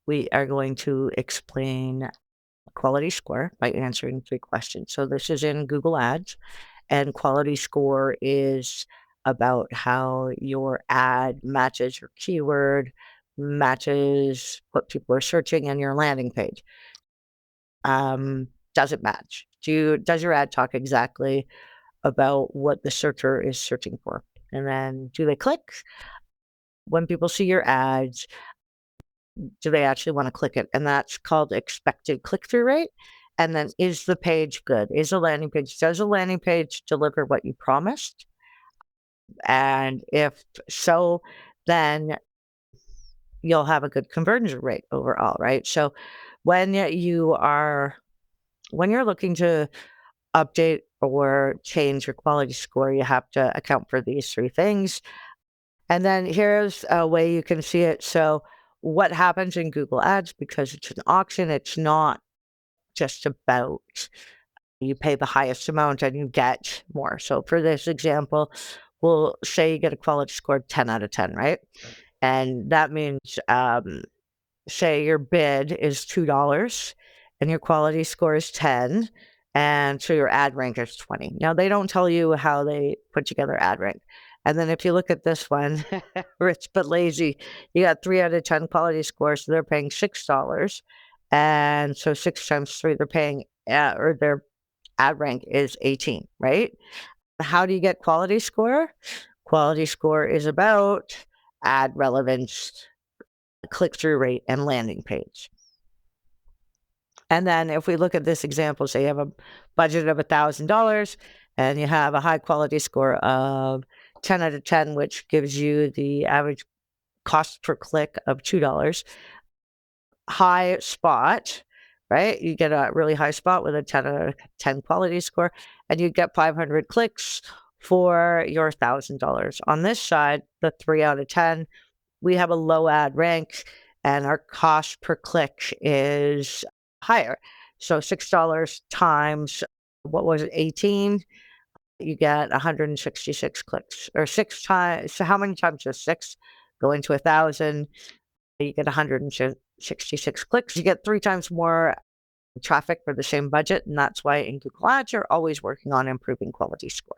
we are going to explain quality score by answering 3 questions. So this is in Google Ads, and quality score is about how your ad matches your keyword, matches what people are searching in your landing page. Does it match? Does your ad talk exactly about what the searcher is searching for? And then do they click? When people see your ads, do they actually want to click it? And that's called expected click-through rate. And then is the page good? Does a landing page deliver what you promised? And if so, then you'll have a good conversion rate overall, right? So when you're looking to update or change your quality score, you have to account for these 3 things. And then here's a way you can see it. So what happens in Google Ads, because it's an auction, it's not just about you pay the highest amount and you get more. So for this example, we'll say you get a quality score of 10 out of 10, right? And that means, say your bid is $2 and your quality score is 10, and so your ad rank is 20. Now, they don't tell you how they put together ad rank. And then if you look at this one, Rich but Lazy, you got 3 out of 10 quality scores, so they're paying $6. And so 6 times 3, they're paying, or their ad rank is 18, right? How do you get quality score? Quality score is about ad relevance, click-through rate, and landing page. And then if we look at this example, say you have a budget of $1,000 and you have a high quality score of 10 out of 10, which gives you the average cost per click of $2. High spot, right? You get a really high spot with a 10 out of 10 quality score, and you get 500 clicks for your $1,000. On this side, the 3 out of 10, we have a low ad rank and our cost per click is higher. So $6 times, what was it, 18? You get 166 clicks, or 6 times. So how many times does 6 go into 1,000? You get 166 clicks. You get 3 times more traffic for the same budget. And that's why in Google Ads, you're always working on improving quality score.